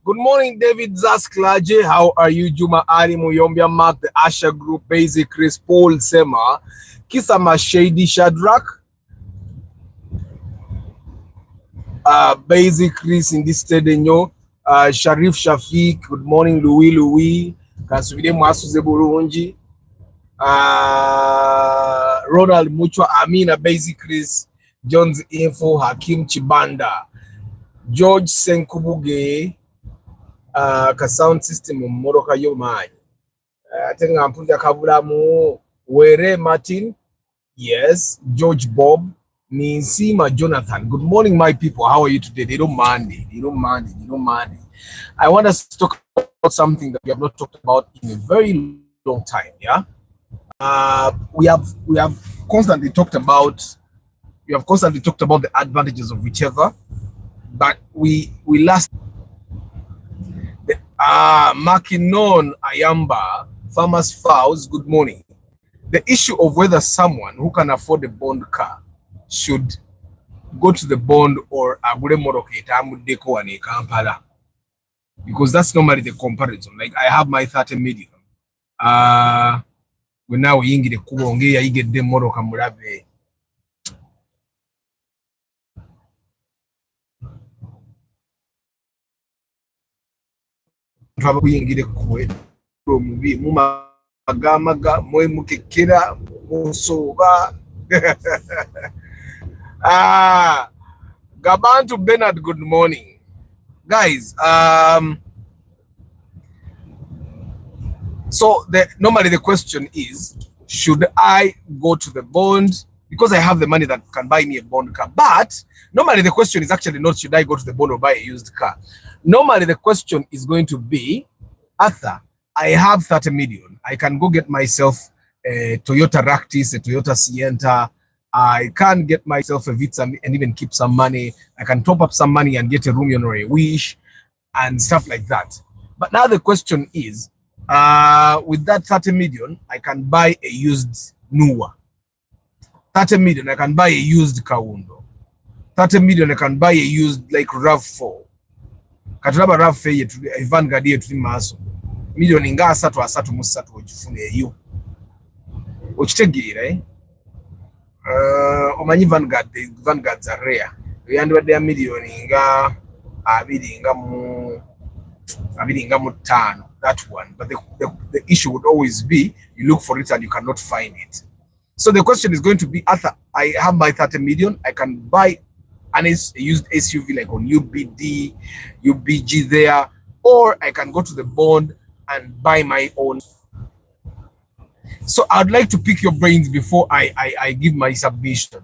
Good morning, David Zasklaje. How are you? Juma Ali Muyombia Mark, the Asha Group, Basic Chris Paul Sema, Kisama Shady Shadrach, Basic Chris in this Tedenyo, Sharif Shafiq. Good morning, Louis. Kasuvide Mwasuze Burunji, Ronald Muchwa Amina, Basic Chris, John's Info, Hakim Chibanda, George Senkubuge. Ka sound system mumoroka yo manyi ate nga mpunja kabulamu Were Martin, yes, George Bob, Ninsima Jonathan. Good morning, my people. How are you today? They don't mind it. I want us to talk about something that we have not talked about in a very long time. Yeah, we have constantly talked about the advantages of whichever, but we last. Makinon Ayamba, Farmers Fowls, good morning. The issue of whether someone who can afford a bond car should go to the bond or agure moroketa amudeko ane Kampala, because that's normally the comparison. Like, I have my 30 million. We now yingire kubonge ya igedde moroka mulabe. Twabuyingire kuwe mubi mumagamaga mwe mukekera musoba. Gabantu Bernard, good morning, guys. So normally the question is, should I go to the bond because I have the money that can buy me a bond car? But normally the question is actually not should I go to the bond or buy a used car. Normally the question is going to be, Arthur, I have 30 million. I can go get myself a Toyota Ractis, a Toyota Sienta. I can get myself a Vitz and even keep some money. I can top up some money and get a Room or a Wish and stuff like that. But now the question is, with that 30 million, I can buy a used Nuwa. 30 million, I can buy a used Kawundo. 30 million, I can buy a used like RAV4. Katulaba RAV4 yetu Vanguard yetu maso. Million nga asatu musatu ogifune eyo. Okitegeera omanyi Vanguards are rare. Yandibadde ya million nga abiri nga mu ttaano. That one, but the issue would always be you look for it and you cannot find it. So the question is going to be, Arthur, I have my 30 million, I can buy a used SUV like on UBG there, or I can go to the bond and buy my own. So I'd like to pick your brains before I give my submission.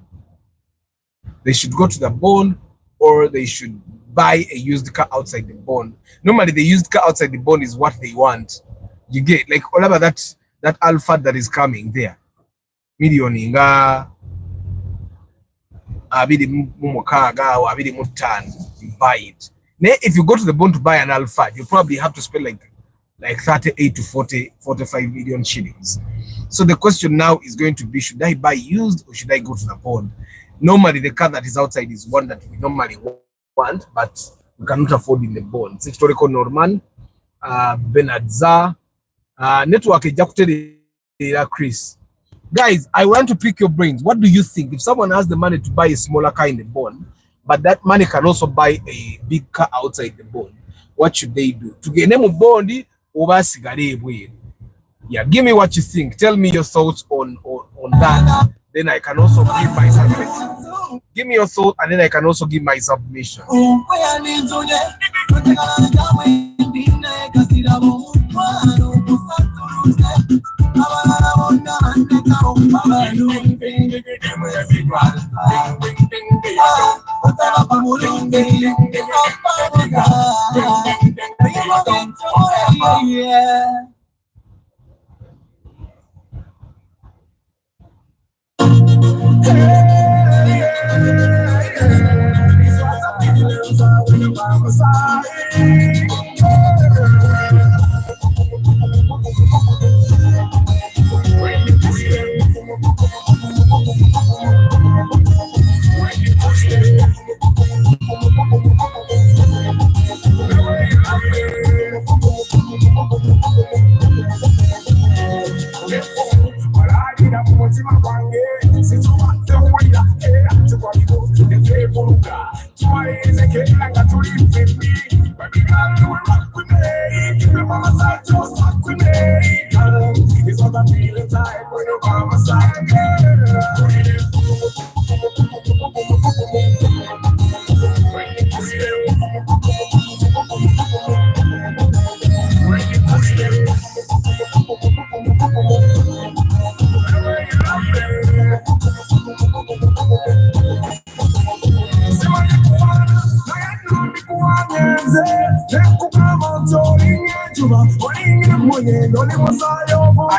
They should go to the bond or they should buy a used car outside the bond. Normally the used car outside the bond is what they want. You get like all about that alpha that is coming there. Million inga abidi mumukaga or abidi mutan, you buy it. Now, if you go to the bond to buy an alpha, you probably have to spend like 38 to 45 million shillings. So the question now is going to be, should I buy used or should I go to the bond? Normally, the car that is outside is one that we normally want, but we cannot afford in the bond. It's historical Norman, Benadza, network Chris. Guys, I want to pick your brains. What do you think? If someone has the money to buy a smaller car in the bond, but that money can also buy a big car outside the bond, what should they do? To get them a bond over sigare. Yeah, give me what you think. Tell me your thoughts on that. Then I can also give my submission. Give me your thought, and then I can also give my submission.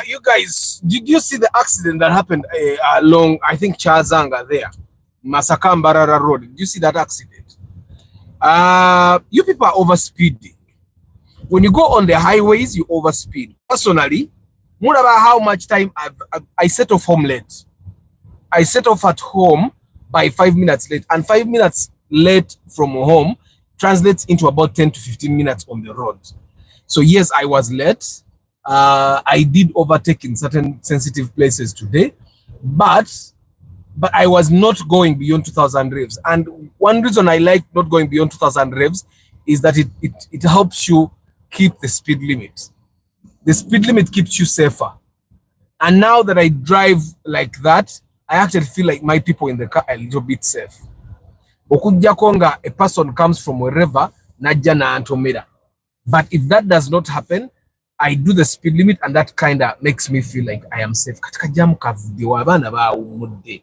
You guys, did you see the accident that happened along, I think, Chazanga there, Masakambarara Road? Did you see that accident? You people are overspeeding. When you go on the highways, you overspeed. Personally, more about how much time I set off home late. I set off at home by 5 minutes late, and 5 minutes late from home translates into about 10 to 15 minutes on the road. So yes, I was late. I did overtake in certain sensitive places today, but I was not going beyond 2,000 revs. And one reason I like not going beyond 2,000 revs is that it helps you keep the speed limit. The speed limit keeps you safer. And now that I drive like that, I actually feel like my people in the car are a little bit safe. Okujja konga a person comes from wherever, najja na antomera. But if that does not happen, I do the speed limit, and that kind of makes me feel like I am safe. Katika jam kavudiwa abana ba umudde.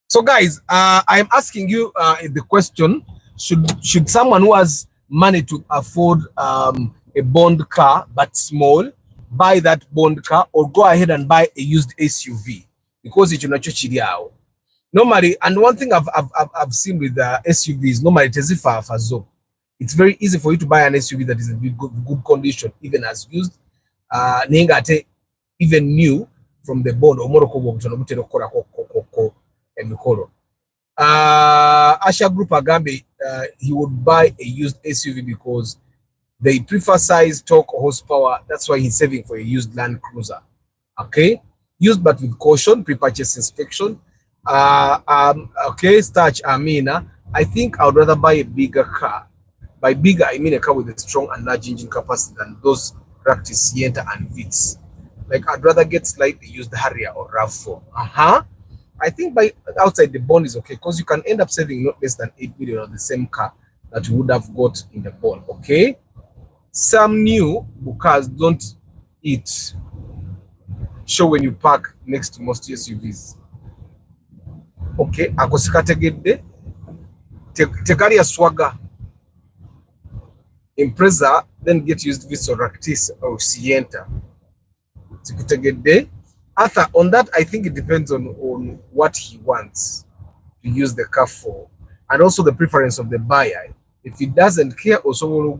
So guys, I'm asking you the question, should someone who has money to afford a bond car but small buy that bond car, or go ahead and buy a used SUV? Because it's not chiriao. Normally, and one thing I've seen with the SUVs, normally it is it's very easy for you to buy an SUV that is in good condition, even as used. Even new from the bond or Morocco Asha Group Agambe, he would buy a used SUV because they prefer size, torque, horsepower. That's why he's saving for a used Land Cruiser. Okay, used but with caution, pre-purchase inspection. Okay, Starch Amina, I think I would rather buy a bigger car. By bigger, I mean a car with a strong and large engine capacity than those practice Sienta and Vitz. Like, I'd rather get slightly used Harrier or RAV4. I think by outside the bond is okay, because you can end up saving not less than 8 million on the same car that you would have got in the bond. Okay, some new cars don't eat. Show when you park next to most SUVs. Okay, akosikategedde tekali ya swagger. Impreza then get used with Ractis or Sienta. Arthur, on that, I think it depends on what he wants to use the car for, and also the preference of the buyer. If he doesn't care, also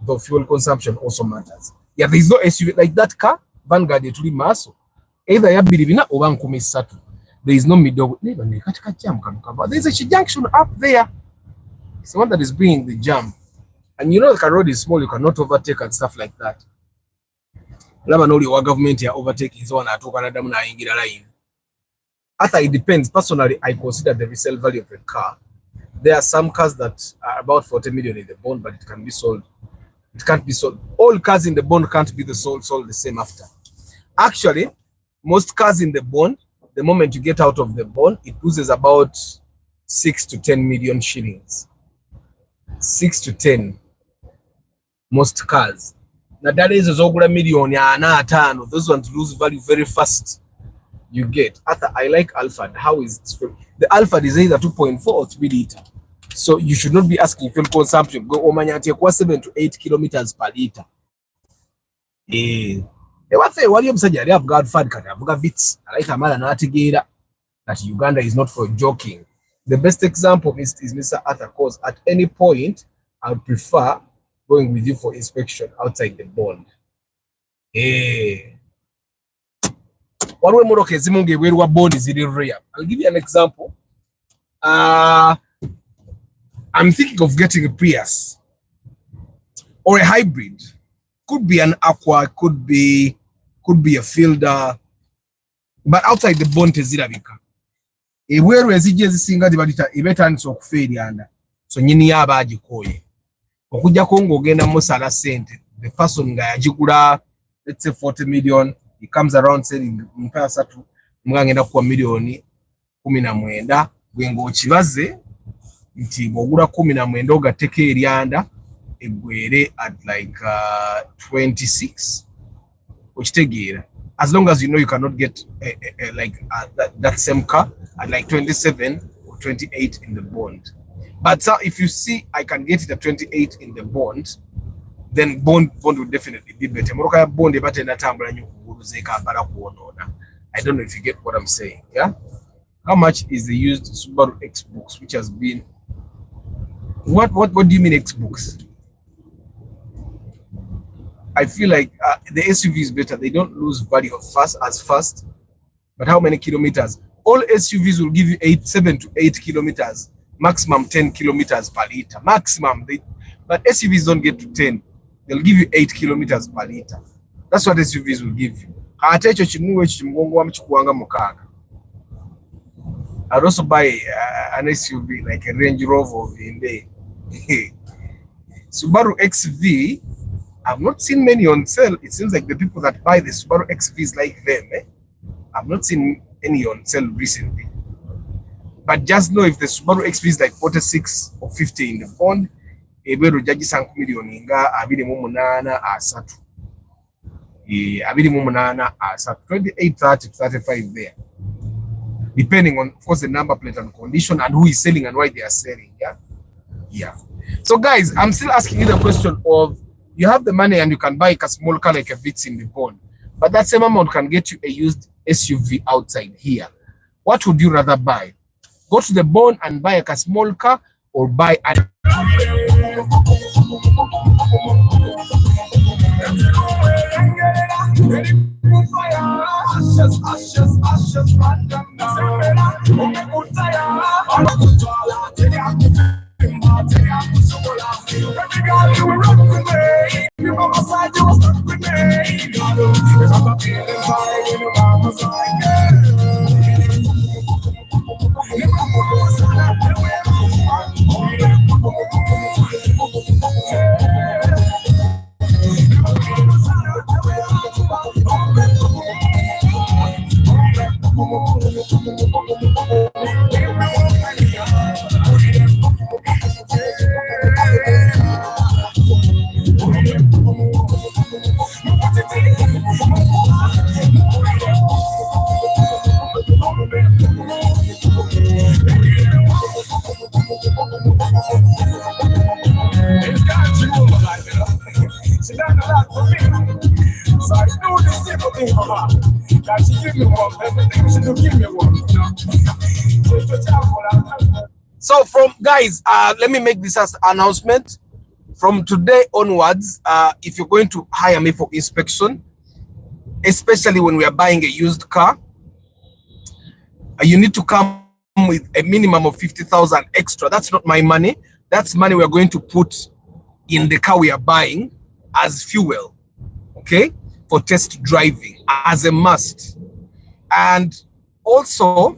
the fuel consumption also matters. Yeah, there is no SUV like that car. Vanguard etuli maso. Either ya bilibina or 1.3. There is no middle. There is a junction up there. It's the one that is bringing the jam. And you know the road is small, you cannot overtake and stuff like that. Government here overtaking is one at Canada line. After it depends. Personally, I consider the resale value of a car. There are some cars that are about 40 million in the bond, but it can be sold. It can't be sold. All cars in the bond can't be sold the same after. Actually, most cars in the bond, the moment you get out of the bond, it loses about 6 to 10 million shillings. 6 to 10. Most cars. Now that is a million, those ones lose value very fast. You get. After I like Alphard. How is it? The Alphard is either 2.4 or 3 liter. So you should not be asking fuel consumption. Go omanyati kwa 7 to 8 kilometers per liter. Wali omusajja yali avuga Alphard kati avuga Vitz. Alaita amala n'ategeera that Uganda is not for joking. The best example is Mr. Arthur, cause at any point I would prefer going with you for inspection outside the bond. Waliwo emmotoka ezimu ng'ebweru wa bond ziri rare. I'll give you an example. I'm thinking of getting a Prius or a hybrid. Could be an Aqua, could be a Fielder, but outside the bond tezirabika. Ebweru ezijja ezisinga zibalita ebetandisa okufeeryanda. So nyini yaba agikoye. Okujjako ng'ogenda musala sente. The person nga yagigula, let's say 40 million, he comes around selling mpasatu mwangenda kwa milioni 19 gwengo okibaze nti bogula 19 ogateka eryanda egwere at like 26 okitegeera. As long as you know you cannot get that same car at like 27 or 28 in the bond. But so if you see I can get it at 28 in the bond, then bond will definitely be better. I don't know if you get what I'm saying. Yeah. How much is the used Subaru Xbox, which has been what do you mean Xbox? I feel like the SUV is better. They don't lose value as fast. But how many kilometers? All SUVs will give you 7 to 8 kilometers, maximum 10 kilometers per liter. Maximum. But SUVs don't get to 10. They'll give you 8 kilometers per liter. That's what SUVs will give you. I'd also buy an SUV like a Range Rover in there. Subaru XV, I've not seen many on sale. It seems like the people that buy the Subaru XVs like them. I've not seen any on sale recently. But just know if the Subaru XV is like 46 or 50 in the bond, ebero jaji sanku milioni nga 28 asatu. 28 asatu. 28, 30, 35 there. Depending on, of course, the number plate and condition and who is selling and why they are selling. Yeah. So guys, I'm still asking you the question of, you have the money and you can buy a small car like a Vitz in the bond, but that same amount can get you a used SUV outside here. What would you rather buy? Go to the bond and buy a small car, or buy a So I do this simple thing for her. That she give me one, everything she do give me one. So from guys, let me make this as announcement. From today onwards, if you're going to hire me for inspection, especially when we are buying a used car, you need to come with a minimum of 50,000 extra. That's not my money. That's money we are going to put in the car we are buying as fuel, okay, for test driving as a must. And also,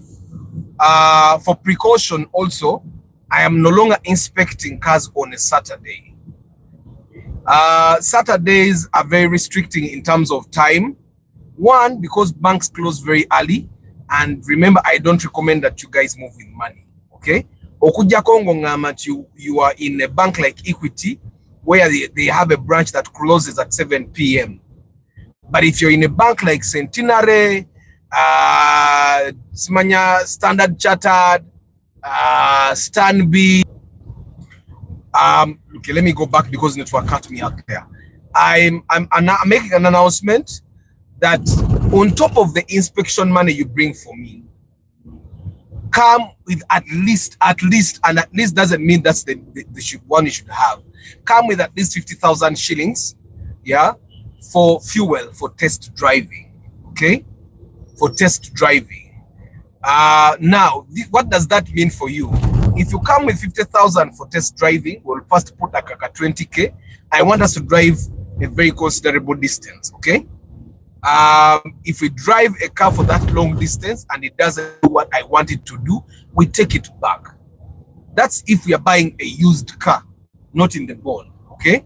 for precaution also, I am no longer inspecting cars on a Saturday. Saturdays are very restricting in terms of time. One, because banks close very early. And remember, I don't recommend that you guys move with money, okay? Okuja Kongo ngamat, you are in a bank like Equity, where they have a branch that closes at 7 p.m. But if you're in a bank like Centenary, Standard Chartered, Stanby, okay, let me go back because network cut me out there. I'm making an announcement that on top of the inspection money you bring for me, come with at least, and at least doesn't mean that's the one you should have. Come with at least 50,000 shillings, yeah, for fuel, for test driving, okay? For test driving. Now, what does that mean for you? If you come with 50,000 for test driving, we'll first put like a 20K. I want us to drive a very considerable distance, okay? If we drive a car for that long distance and it doesn't do what I want it to do, we take it back. That's if we are buying a used car, not in the bond, okay?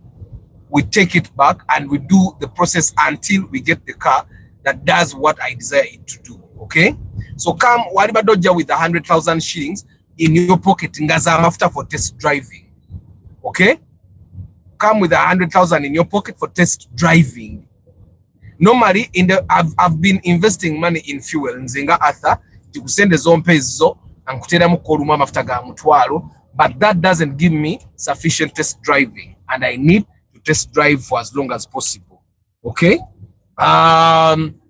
We take it back and we do the process until we get the car that does what I desire it to do, okay? So come, whatever doja with 100,000 shillings in your pocket, ngazam after for test driving, okay? Come with 100,000 in your pocket for test driving. Normally, I've been investing money in fuel. Nzenga Arthur, to send the zone peso and kutera mukoluma mafuta ga mutwalo, but that doesn't give me sufficient test driving, and I need to test drive for as long as possible. Okay.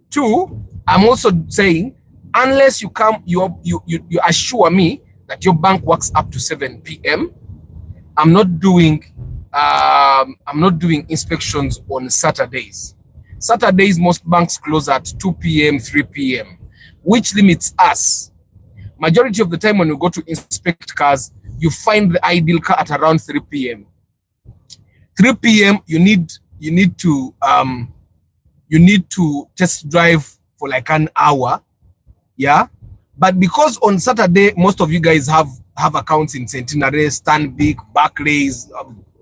Two, I'm also saying, unless you come, you assure me that your bank works up to 7 p.m. I'm not doing inspections on Saturdays. Saturdays, most banks close at 2 p.m., 3 p.m., which limits us. Majority of the time when you go to inspect cars, you find the ideal car at around 3 p.m. 3 p.m. you need to test drive for like an hour, yeah. But because on Saturday most of you guys have accounts in Centenary, Stanbic, Barclays,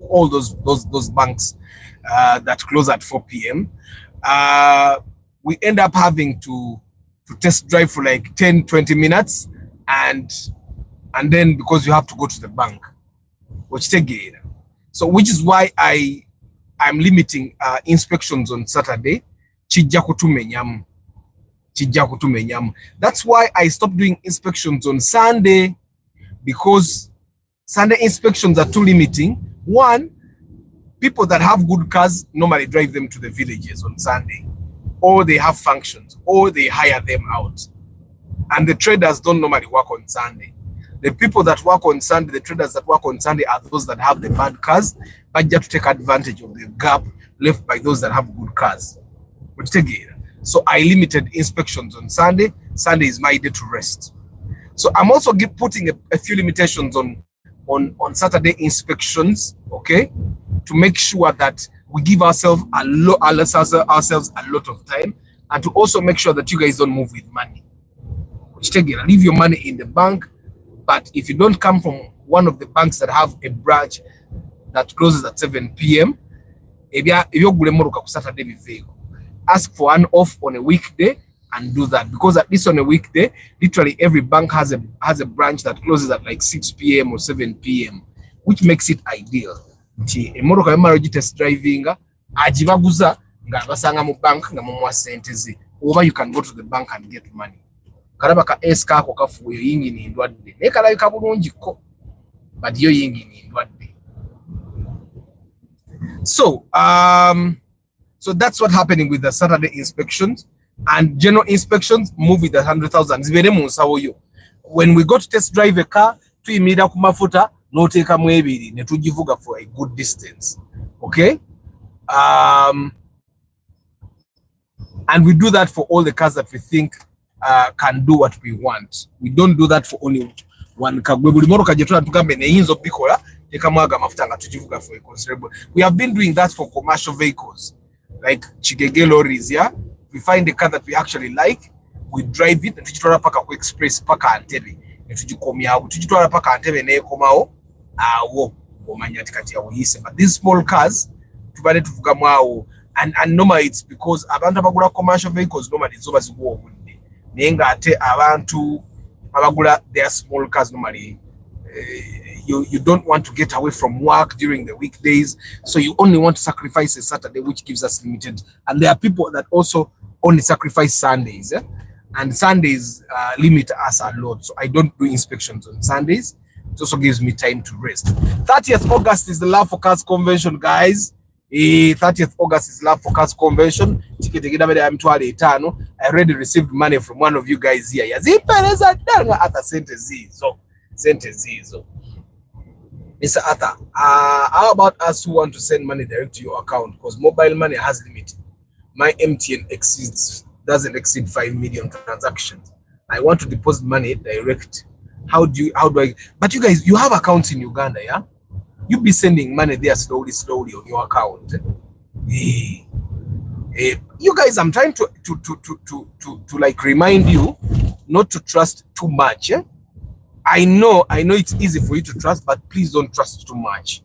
all those banks that close at 4 p.m. We end up having to test drive for like 10-20 minutes, and then because you have to go to the bank, which again, so which is why I'm limiting inspections on Saturday. Chijja kutumenyamu. That's why I stopped doing inspections on Sunday, because Sunday inspections are too limiting. One, people that have good cars normally drive them to the villages on Sunday, or they have functions, or they hire them out. And the traders don't normally work on Sunday. The people that work on Sunday, the traders that work on Sunday, are those that have the bad cars, but just to take advantage of the gap left by those that have good cars. So I limited inspections on Sunday. Sunday is my day to rest. So I'm also putting a few limitations on Saturday inspections, okay, to make sure that we give ourselves a lot of time, and to also make sure that you guys don't move with money. Leave your money in the bank, but if you don't come from one of the banks that have a branch that closes at 7 p.m., ask for an off on a weekday and do that, because at least on a weekday, literally every bank has a branch that closes at like 6 p.m. or 7 p.m., which makes it ideal. Emotoka yamara test driving ajibaguza nga basanga mu bank nga mumwa sente ze, oba you can go to the bank and get money. Karaba ka eska ko kafuyo yingi ni ndwadde ne kala kabulungi ko, but yo yingi ni ndwadde. So So that's what happening with the Saturday inspections, and general inspections move with the 100,000. When we go to test drive a car, tuyimira ku mafuta n'oteekamu ebiri ne tugivuga for a good distance. Okay? And we do that for all the cars that we think can do what we want. We don't do that for only one car. We have been doing that for commercial vehicles, like Chigege lorries. Yeah, we find a car that we actually like, we drive it, and tujitwala paka ku express paka Antebe, ne tugikomya awo, tujitwala paka Antebe ne komao awo omanya tikati awo yise. But these small cars tubale tuvugamu awo, and normally it's because abantu abagula commercial vehicles normally zoba ziguwa obudde naye nga ate abantu abagula their small cars normally you don't want to get away from work during the weekdays, so you only want to sacrifice a Saturday, which gives us limited. And there are people that also only sacrifice Sundays, and Sundays limit us a lot, so I don't do inspections on Sundays. It also gives me time to rest. 30th August is the Love for Cars convention, guys. 30th August is Love for Cars convention. I already received money from one of you guys here. Mr. Arthur, how about us who want to send money direct to your account? Because mobile money has limit. My MTN doesn't exceed 5 million transactions. I want to deposit money direct. How do I? But you guys, you have accounts in Uganda, yeah? You be sending money there slowly on your account. You guys, I'm trying to like remind you not to trust too much. I know it's easy for you to trust, but please don't trust too much.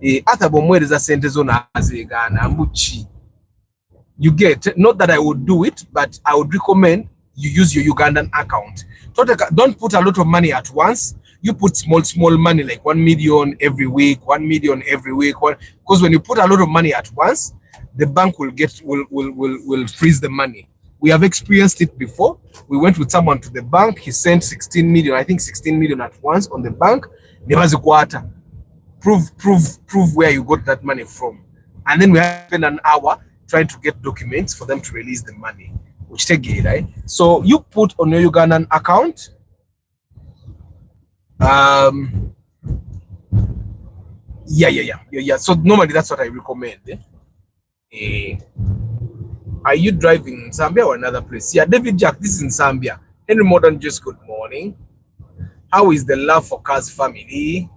You get, not that I would do it, but I would recommend you use your Ugandan account. Don't put a lot of money at once. You put small money, like 1 million every week, 1 million every week. Because when you put a lot of money at once, the bank will freeze the money. We have experienced it before. We went with someone to the bank. He sent 16 million, I think 16 million at once on the bank. Never a quarter. Prove where you got that money from. And then we have spent an hour trying to get documents for them to release the money, which take it, right? So you put on your Ugandan account. Yeah. So normally that's what I recommend. Are you driving in Zambia or another place? Yeah, David Jack, this is in Zambia. Henry Modern, just good morning. How is the Love for Cars family?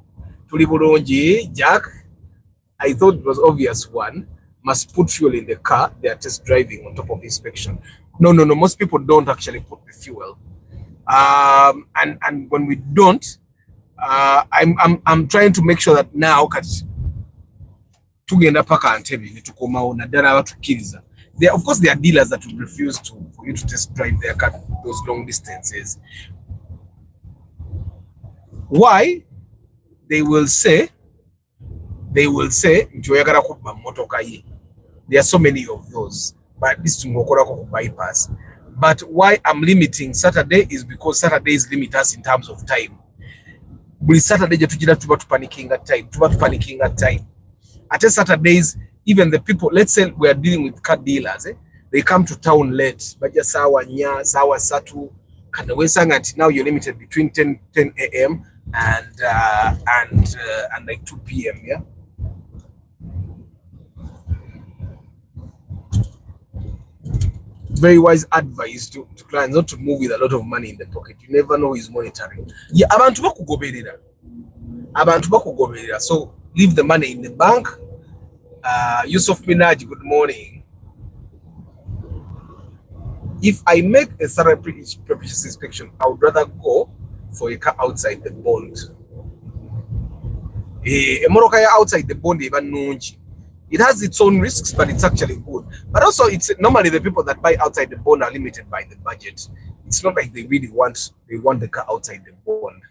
Tuliburonji, Jack. I thought it was obvious one. Must put fuel in the car. They are just driving on top of inspection. No. Most people don't actually put the fuel. And when we don't, I'm trying to make sure that now tugenda paka Antebe nitukomao na dala batukiriza. Of course, there are dealers that will refuse for you to test drive their car those long distances. Why? They will say, there are so many of those, but this bypass. But why I'm limiting Saturday is because Saturdays limit us in terms of time. Saturday tuba panicking at time. At Saturdays, even the people, let's say we are dealing with car dealers, they come to town late. But just sawa satu, and now you're limited between 10 a.m. and like 2 p.m. Yeah. Very wise advice to clients not to move with a lot of money in the pocket. You never know who is monitoring. Yeah, abantu bakugoberera. So leave the money in the bank. Yusuf Minaj, good morning. If I make a thorough previous inspection, I would rather go for a car outside the bond. A Moroccan outside the bond, even nunji. It has its own risks, but it's actually good. But also, it's normally the people that buy outside the bond are limited by the budget. It's not like they really want the car outside the bond.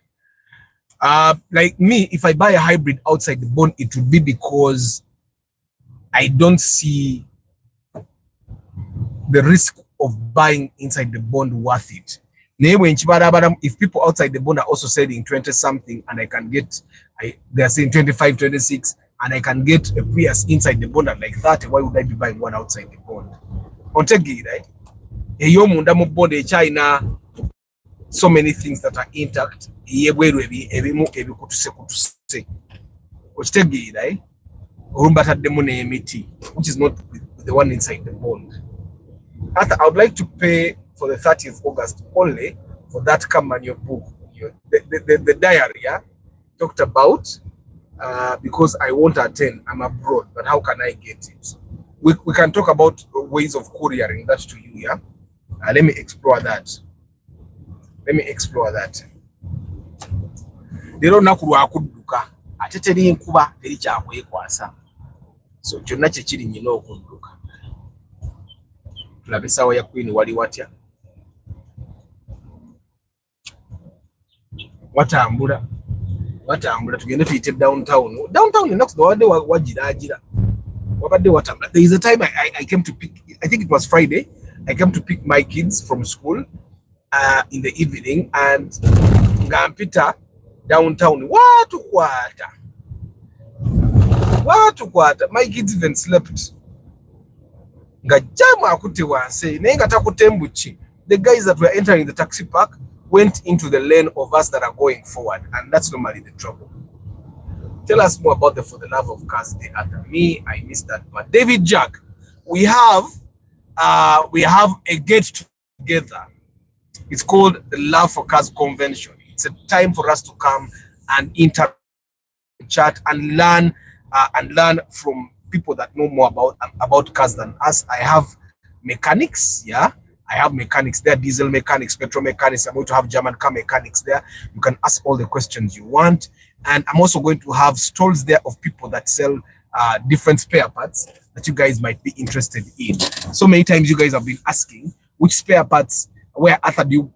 Like me, if I buy a hybrid outside the bond, it would be because I don't see the risk of buying inside the bond worth it. If people outside the bond are also selling 20 something and I can get, they are saying 25, 26, and I can get a Prius inside the bond at like 30, why would I be buying one outside the bond? Ontegi, right? Eyo munda mu bond e China, so many things that are intact. Yebweru ebimu ebikutuse kutuse. Ontegi, right? Urumbata demone emiti, which is not the one inside the bond. I would like to pay for the 30th August only for that come on your book, the diary, yeah, talked about, because I won't attend, I'm abroad, but how can I get it? We can talk about ways of couriering that to you, yeah? Let me explore that. Lero nakulu akudduka ate teri nkuba teri kyakwekwasa, so kyonna kyekiri nyina okudduka. Tulabe essaawa ya Queen wali watya? Watambula tugende tuyite downtown ennaku zino wabadde wagiraagira, wabadde watambula. There is a time I came to pick, I think it was Friday, I came to pick my kids from school in the evening, and nga mpita downtown watukwata, my kids even slept. Nga jamu akutte wansi naye nga takutembuki. The guys that were entering the taxi park went into the lane of us that are going forward, and that's normally the trouble. Tell us more about the For the Love of Cars Day. After me, I missed that. But David Jack, we have a get together. It's called the Love for Cars Convention. It's a time for us to come and interact, chat, and learn from people that know more about cars than us. I have mechanics, yeah. I have mechanics there, diesel mechanics, petrol mechanics. I'm going to have German car mechanics there. You can ask all the questions you want. And I'm also going to have stalls there of people that sell different spare parts that you guys might be interested in. So many times you guys have been asking which spare parts, where do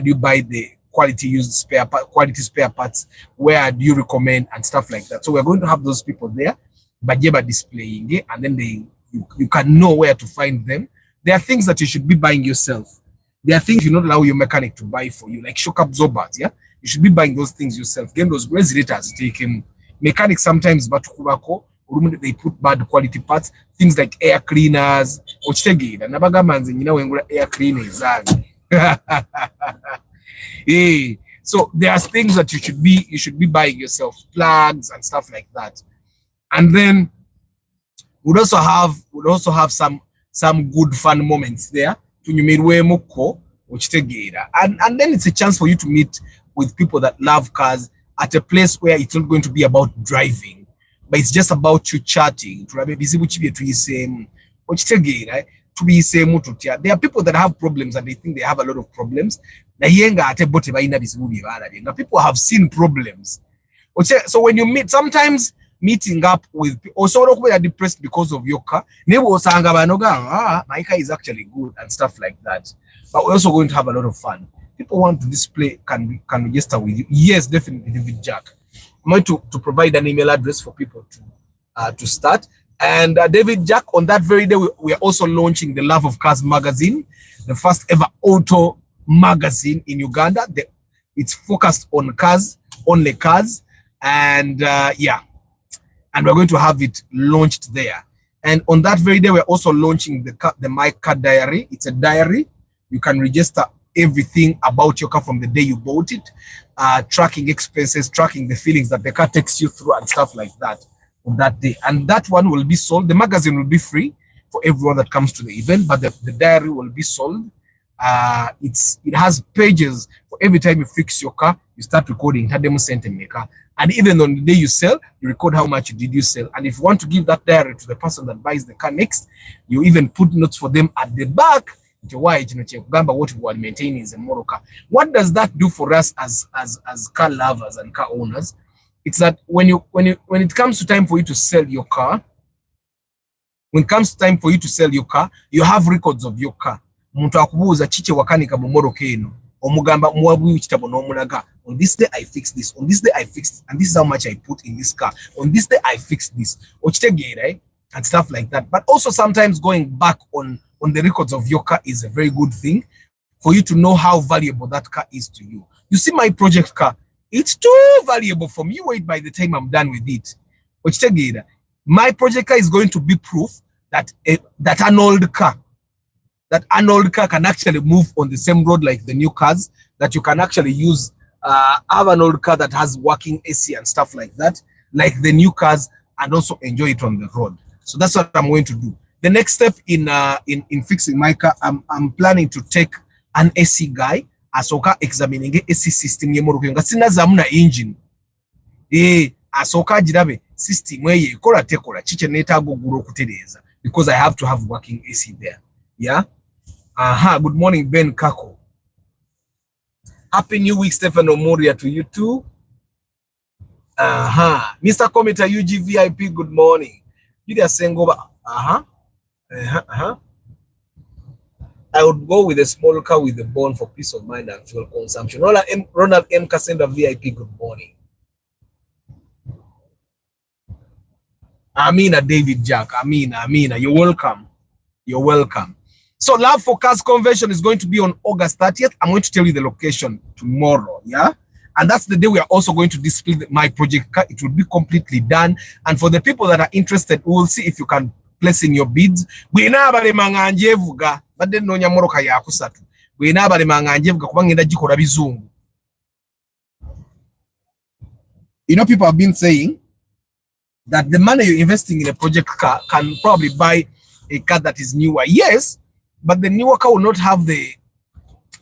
you buy the quality spare parts, where do you recommend, and stuff like that. So we're going to have those people there, Bajeba displaying it, and then you can know where to find them. There are things that you should be buying yourself. There are things you not allow your mechanic to buy for you, like shock absorbers, yeah? You should be buying those things yourself. Again, those regulators take mechanics sometimes, but they put bad quality parts, things like air cleaners, air cleaners. So there are things that you should be buying yourself, plugs and stuff like that. And then we'd also have some good fun moments there. And then it's a chance for you to meet with people that love cars at a place where it's not going to be about driving, but it's just about you chatting. There are people that have problems and they think they have a lot of problems. People have seen problems. So when you meet, sometimes meeting up with also are depressed because of your car, my car is actually good and stuff like that. But we're also going to have a lot of fun. People want to display, can register with you. Yes, definitely, David Jack. I'm going to provide an email address for people to start. And David Jack, on that very day, we are also launching the Love of Cars magazine, the first ever auto magazine in Uganda. It's focused on cars, only cars, and yeah. And we're going to have it launched there. And on that very day, we're also launching the My Car Diary. It's a diary. You can register everything about your car from the day you bought it, tracking expenses, tracking the feelings that the car takes you through and stuff like that on that day. And that one will be sold. The magazine will be free for everyone that comes to the event, but the diary will be sold. It has pages for every time you fix your car, you start recording and even on the day you sell, you record how much did you sell. And if you want to give that diary to the person that buys the car next, you even put notes for them at the back. What we are maintaining is a motor car. What does that do for us as car lovers and car owners? It's that when it comes to time for you to sell your car, you have records of your car. On this day I fixed this, on this day I fixed, and this is how much I put in this car. On this day I fixed this, right? And stuff like that. But also sometimes going back on the records of your car is a very good thing for you to know how valuable that car is to you. You see my project car, it's too valuable for me. Wait, by the time I'm done with it, My project car is going to be proof that that an old car can actually move on the same road like the new cars, that you can actually use have an old car that has working AC and stuff like that, like the new cars, and also enjoy it on the road. So that's what I'm going to do. The next step in fixing my car, I'm planning to take an AC guy asoka examining AC system yemoruke nga sinazamu na engine asoka jirabe system eye kola tekola chiche netago guro kutereza, because I have to have working AC there. Yeah. Good morning, Ben Kako. Happy New Week, Stefano Moria, to you too. Mr. Cometa UGVIP, good morning. Julia Sengoba. I would go with a small car with a bone for peace of mind and fuel consumption. Ronald M. Cassandra VIP, good morning. Amina David Jack, Amina, you're welcome. You're welcome. So Love for Cars Convention is going to be on August 30th. I'm going to tell you the location tomorrow, yeah? And that's the day we are also going to display my project car. It will be completely done. And for the people that are interested, we will see if you can place in your bids. You know people have been saying that the money you're investing in a project car can probably buy a car that is newer. Yes, but the newer car will not have the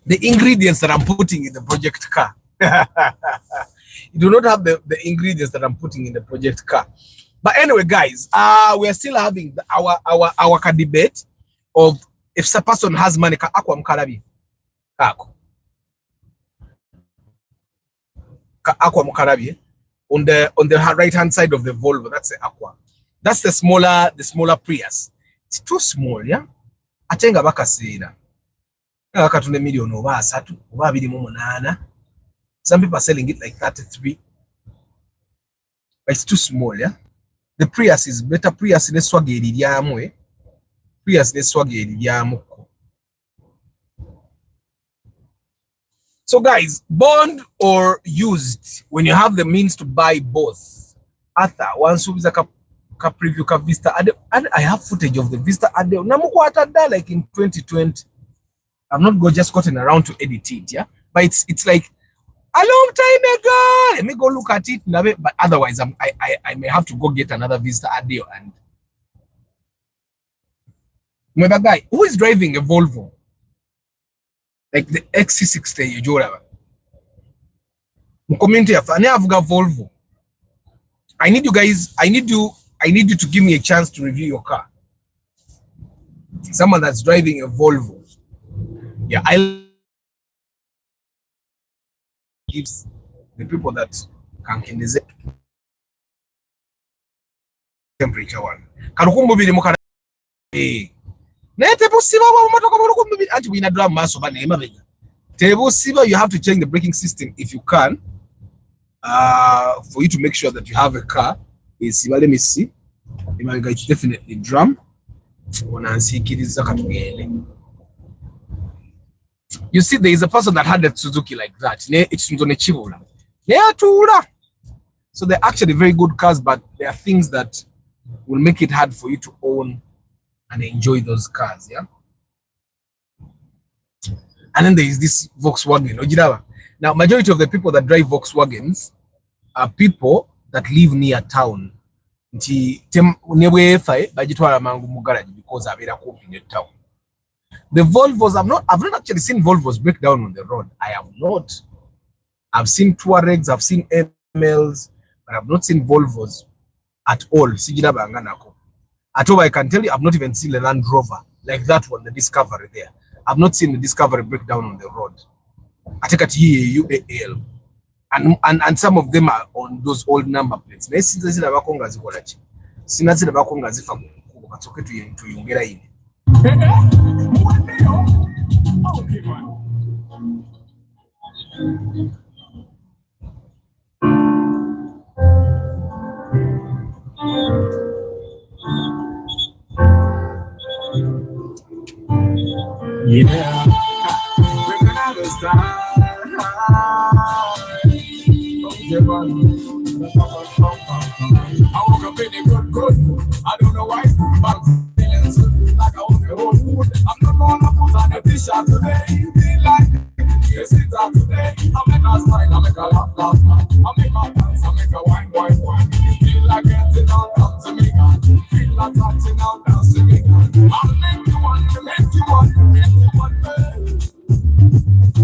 ingredients that I'm putting in the project car. You do not have the ingredients that I'm putting in the project car. But anyway, guys, we are still having our debate of if a person has money, akwa mkarabi. Akwa mkarabi. On the right hand side of the Volvo, that's the Aqua. That's the smaller Prius. It's too small, yeah. Atenga bakasira. Akatune million over asatu, over 28. Some people are selling it like 33. But it's too small, yeah. The Prius is better. Prius ne swageri lyamwe. Prius ne swageri lyamuko. So guys, bond or used, when you have the means to buy both. Arthur, once you ka preview ka Vista, and I have footage of the Vista Adeo. Namuko atada like in 2020. I'm not just gotten around to edit it, yeah. But it's like a long time ago. Let me go look at it. But otherwise, I may have to go get another Vista Adeo. And remember, guy, who is driving a Volvo? Like the XC60 you do. Community of Volvo. I need you guys, I need you to give me a chance to review your car. Someone that's driving a Volvo. Yeah, I gives the people that can temperature one. You have to change the braking system if you can, for you to make sure that you have a car. Let me see. It's definitely drum. You see, there is a person that had a Suzuki like that. So they're actually very good cars, but there are things that will make it hard for you to own and enjoy those cars, yeah. And then there is this Volkswagen. Now, majority of the people that drive Volkswagens are people that live near town. Because the Volvos, I've not actually seen Volvos break down on the road. I have not. I've seen Touaregs, I've seen MLs, but I've not seen Volvos at all. At all, I can tell you, I've not even seen a Land Rover like that one, the Discovery there. I've not seen the Discovery break down on the road. I take it UAL. And some of them are on those old number plates. Yeah, we're gonna start. I woke up out today. Feel like yes, it's out today. I make her smile, I make her laugh, laugh, laugh. I make her dance, I make her wine, wine, wine. Feel like getting on, come to me, God. Feel like touching on, dance to me, God. I'll make you one, make you one, make you one, babe.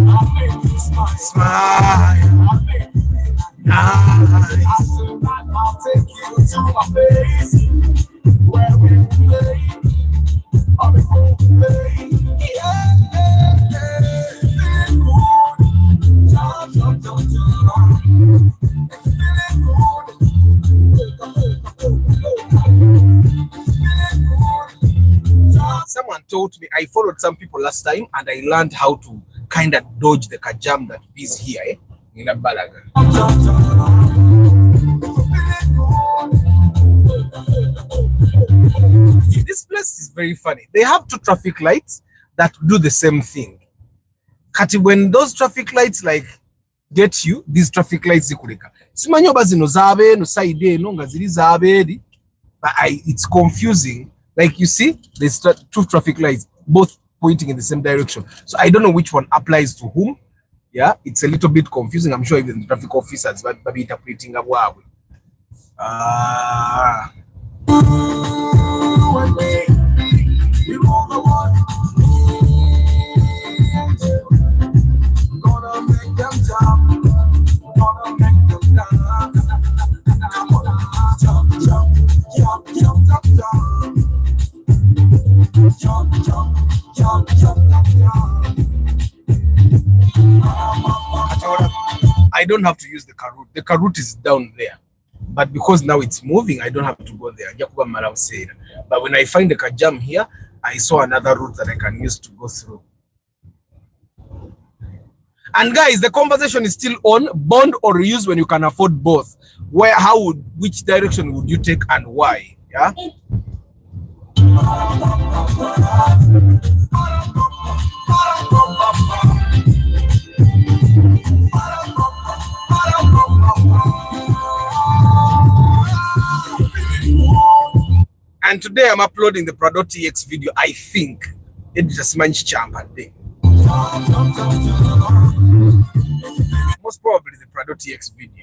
I'll make you smile, Smile. I'll make you feel Nice. after that, I'll take you to my place where we play. I'll be home play. Yeah, feeling good. Jump, jump, jump, jump. Feeling good. Feeling good. Jump, Someone told me, I followed some people last time and I learned how to kind of dodge the kajam that is here, eh? In a balaga. jump, jump. Feeling good. This place is very funny. They have two traffic lights that do the same thing. Kati, when those traffic lights like get you, these traffic lights zikuleka. Simanyo bazino zabe no side eno nga ziri zabedi. But it's confusing. Like you see, there's two traffic lights, both pointing in the same direction. So I don't know which one applies to whom. Yeah, it's a little bit confusing. I'm sure even the traffic officers but interpreting a wow. With me, you are the one. Gonna make them jump. Gonna make them dance. Come on, jump, jump, jump, jump, jump, jump. Jump, jump, jump, jump, jump, jump. I don't have to use the car route. The car route is down there. But because now it's moving, I don't have to go there. But when I find the kajam here, I saw another route that I can use to go through. And guys, the conversation is still on. Bond or reuse when you can afford both. Which direction would you take and why? Yeah. And today I'm uploading the Prado TX video. I think it's just manch champa day. Most probably the Prado TX video.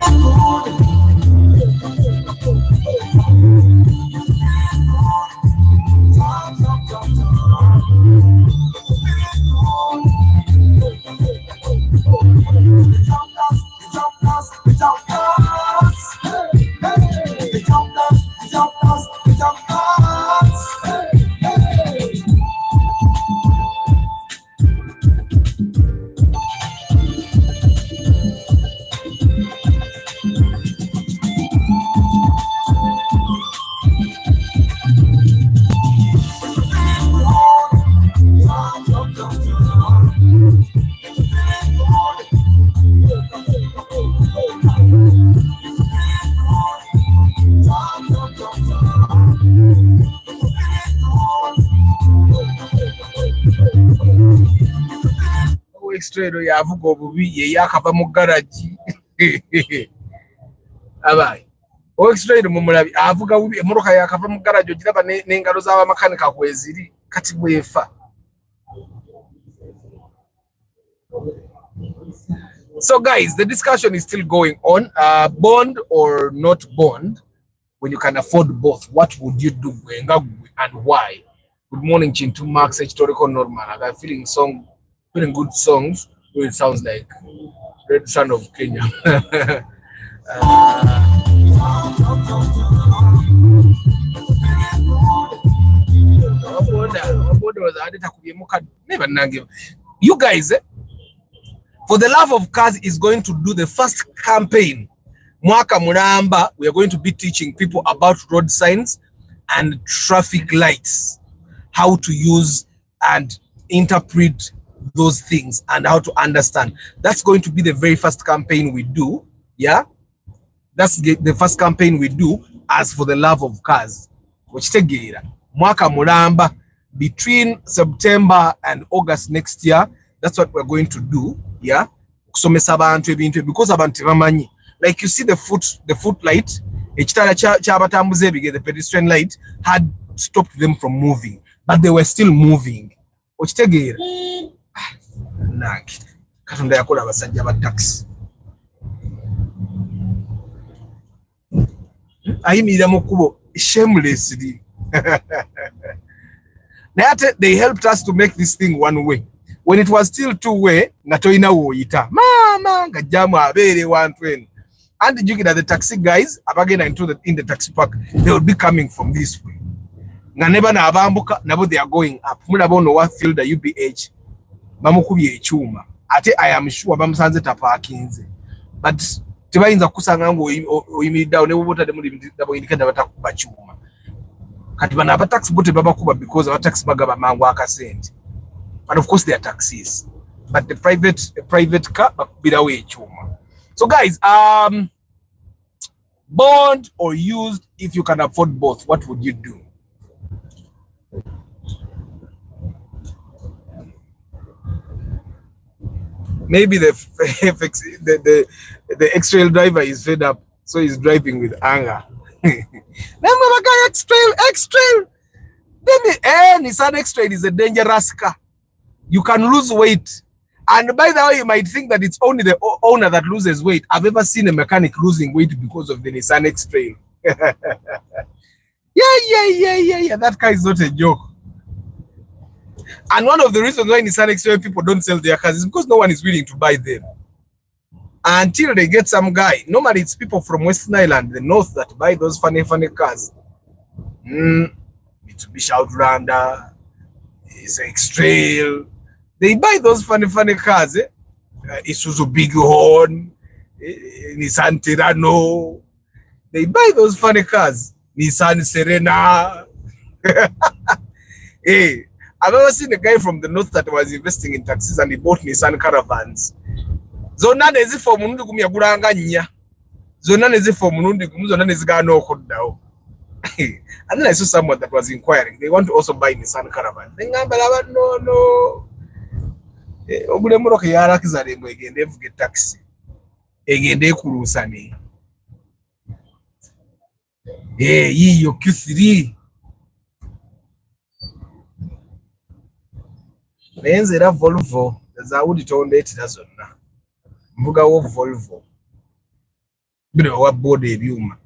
Extrado yavuga obubi ye yakava mu garage abaye extrado mu mulabi avuga bubi emotoka yakava mu garage ogiraba n'engalo z'aba makanika kweziri kati bwefa. So guys, the discussion is still going on. Bond or not bond when you can afford both, what would you do and why? Good morning, Chintu Max, historical normal. I got feeling good songs. It sounds like Red Son of Kenya. You guys, for the love of cars is going to do the first campaign. Mwaka Muramba, we are going to be teaching people about road signs and traffic lights, how to use and interpret those things and how to understand. That's going to be the very first campaign we do. Yeah, that's the first campaign we do as for the love of cars. Mwaka Muramba, between September and August next year, that's what we're going to do. Yeah, because abantu bamanyi. Like you see the foot light, the pedestrian light had stopped them from moving, but they were still moving. nange Katonda yakola abasajja ba taxi ayimirira mu kkubo shamelessly. They helped us to make this thing one way. When it was still two way, nga toyina wooyita mama nga jjamu abeere wantwen. And you get the taxi guys abagenda in the taxi park, they will be coming from this way. Nga neba na abambuka nabo they are going up. Mulaba ono wa field the UBH bamukubye ekyuma. Ate I am sure bamusanze tapakinze. But tebayinza kusanga ngo oyimiriddawo ne bubota muri ndabo indikenda batakuba kyuma. Kati bana aba taxi bote babakuba because aba taxi bagaba mangu akasente. And of course they are taxis. But the private car bakubirawo ekyuma. So guys, bond or used, if you can afford both, what would you do? Maybe the X-Trail driver is fed up, so he's driving with anger. Remember guy X-Trail. Nissan X-Trail is a dangerous car. You can lose weight. And by the way, you might think that it's only the owner that loses weight. I've ever seen a mechanic losing weight because of the Nissan X-Trail. Yeah. That car is not a joke. And one of the reasons why Nissan X-Trail people don't sell their cars is because no one is willing to buy them. Until they get some guy. Normally it's people from Western Island, the north, that buy those funny cars. Mitsubishi Outlander, it's X-Trail. They buy those funny cars. Isuzu Bighorn, Nissan Tirano. They buy those funny cars. Nissan Serena. Hey, I've ever seen a guy from the north that was investing in taxis and he bought Nissan caravans. Zona nezi for munundi kumyagulanga nya. Zona nezi for munundi zona nezi gano okuddawo. And then I saw someone that was inquiring. They want to also buy Nissan caravan. No. Ogule muroke yarakiza lengo egende evuge taxi. Egende ekulusane. Yiyo Q3. Nenzera Volvo. Zawudi tonde etira zonna. Mvuga wo Volvo. Bino wa bode ebyuma.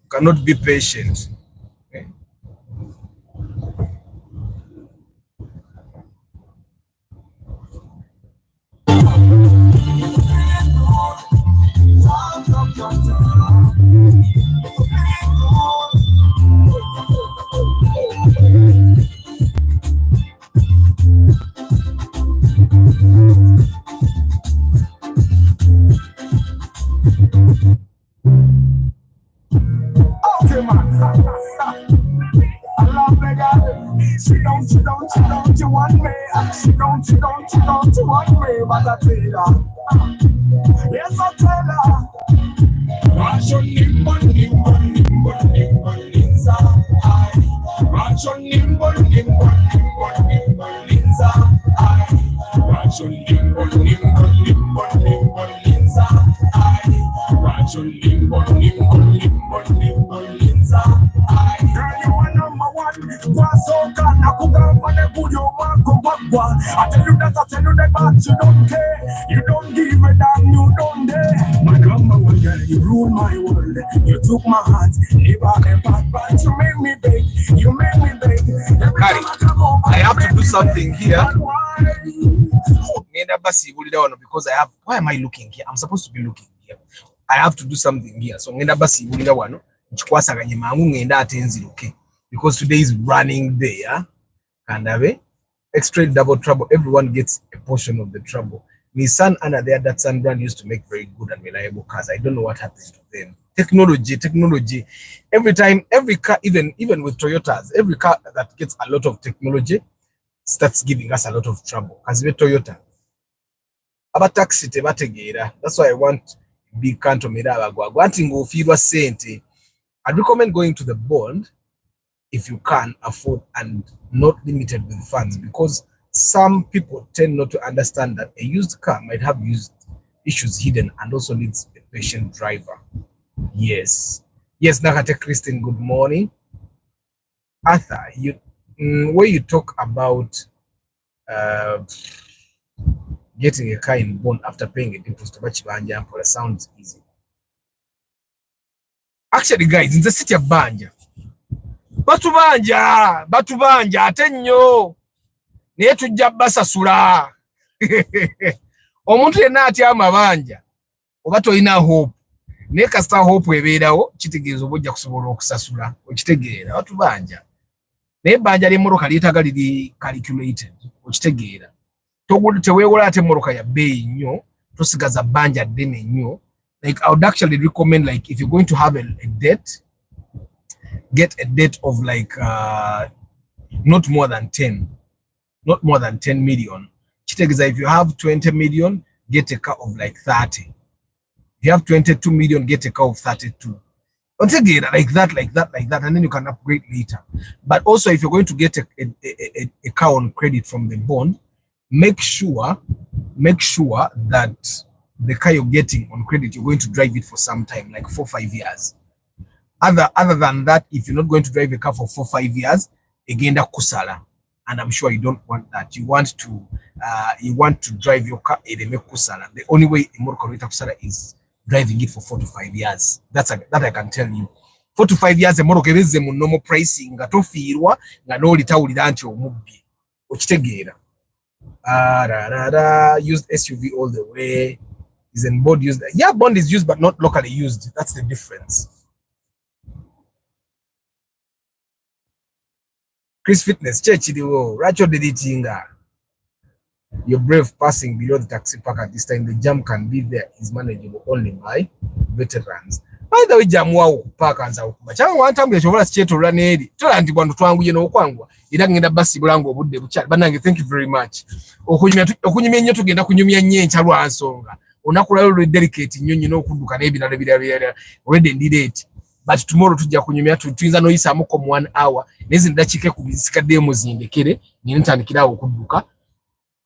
Cannot be patient. You want me? She don't you want me? But I tell her, yes I tell her. Ration nimble linza, I. Ration nimble linza, I. Ration nimble linza, I. Ration nimble linza, I. Girl, you are number one. Wasoka nakugamba ne bulyo wako bagwa. I tell you that but you don't care. You don't give a damn, you don't dare. My number one girl, you rule my world. You took my heart, never ever, but you made me beg. Kari, I have to do something here. Because why am I looking here? I'm supposed to be looking here. I have to do something here. So because today is running day, and extra double trouble. Everyone gets a portion of the trouble. Nissan and the other Datsun brand used to make very good and reliable cars. I don't know what happened to them. Technology. Every time, every car, even with Toyotas, every car that gets a lot of technology starts giving us a lot of trouble. As with Toyota, about taxi, that's why I want big canto wanting go feel sente. I'd recommend going to the bond if you can afford and not limited with funds, because some people tend not to understand that a used car might have used issues hidden and also needs a patient driver. Yes, Nakate Christine, good morning. Arthur, where you talk about getting a car in bond after paying a deposit bakibanja mpola sounds easy. Actually guys, in the city of Banja batubanja ate nnyo naye tujja basasula. Omuntu yenna atya amabanja oba tolina hope naye kasita hope ebeerawo kitegeeza oba ojja kusobola okusasula okitegeera. Batubanja naye ebbanja ly'emmotoka lyetaaga liri calculated okitegeera. Teweewola ate emmotoka ya bbeeyi nnyo tosigaza bbanja ddene nnyo. Like I would actually recommend, like if you're going to have a debt, get a debt of like not more than 10 million. If you have 20 million, get a car of like 30. If you have 22 million, get a car of 32. Altogether, like that, and then you can upgrade later. But also, if you're going to get a car on credit from the bond, make sure that the car you're getting on credit, you're going to drive it for some time, like 4 or 5 years. Other than that, if you're not going to drive a car for 4 or 5 years, again that kusala, and I'm sure you don't want that. You want to drive your car in a kusala. The only way a motor kusala is driving it for 4 to 5 years. That I can tell you. 4 to 5 years a motor kebeze mu normal pricing nga tofiirwa nga n'olitawulira nti omubbi okitegeera. Used SUV all the way. Is in bond used? Yeah, bond is used but not locally used. That's the difference. Chris Fitness, Racho Deditinga. You're brave passing below the taxi park at this time. The jam can be there is manageable only by veterans. By the way, jam wow park and out. But I want to be a state to run edi. To anti-one to you know, Kwangwa. You don't get a bus blanco would be chat. But thank you very much. Okunyumenya to get a kunyumia nyen charwa songa. Onakura dedicate you know kuduka nebi na already did it. But tomorrow tujja kunyumya tuinza no isa mu 1 hour nezi ndachike kubisika demo zindekere nyine ntandikira okuduka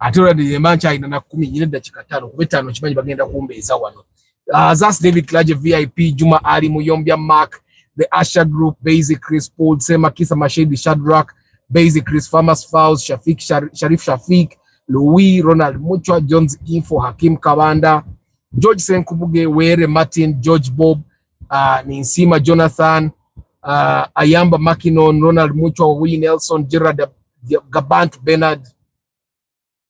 ate already emancha ina na 10 nyine ndachika 5 kubetano kimanyi bagenda kumbeza wano. That's David Klaje VIP, Juma Ali Muyombia Mark, the Asha Group, Basic Chris Paul, Sema Kisa Mashedi Shadrack, Basic Chris Farmers Fouls, Sharif Shafiq, Louis, Ronald Muchwa, Jones Info, Hakim Kabanda, George Senkubuge, Were Martin, George Bob, Ninsima Jonathan, Ayamba Makinon, Ronald Muchwa, Wee Nelson, Gerard Gabant,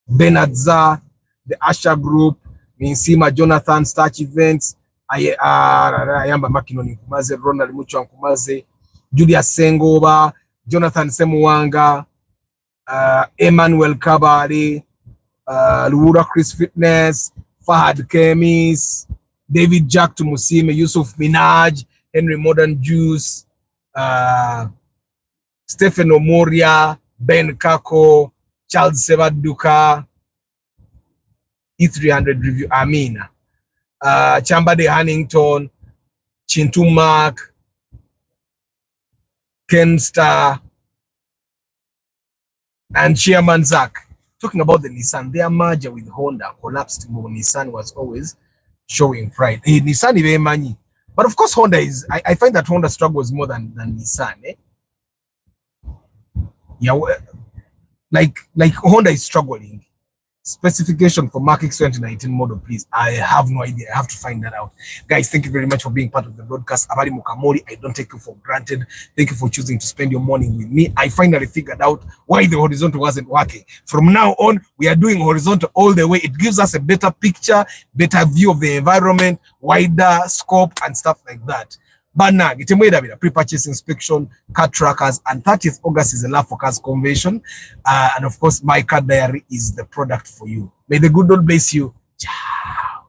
Bernard Za, the Asha Group, Ninsima Jonathan, Starch Events, Ayamba Makinon Nkumaze, Ronald Muchwa Nkumaze, Julius Sengoba, Jonathan Semuwanga, Emmanuel Kabari, Luura Chris Fitness, Fahad Kemis, David Jack Tumusime, Yusuf Minaj, Henry Modern Juice, Stephen Omoria, Ben Kako, Charles Sebaduka, E300 Review, Amina, Chambade Hannington, Chintu Mark, Ken Star, and Chairman Zach. Talking about the Nissan, their merger with Honda collapsed. Nissan was always showing pride. Nissan is money, but of course Honda is. I find that Honda struggles more than Nissan. Yeah, like Honda is struggling. Specification for Mark X 2019 model, please. I have no idea. I have to find that out. Guys, thank you very much for being part of the broadcast. Abari Mukamori, I don't take you for granted. Thank you for choosing to spend your morning with me. I finally figured out why the horizontal wasn't working. From now on, we are doing horizontal all the way. It gives us a better picture, better view of the environment, wider scope and stuff like that. But now, get a pre-purchase inspection, car trackers, and 30th August is a Love for Cars convention. And of course, my car diary is the product for you. May the good Lord bless you. Ciao.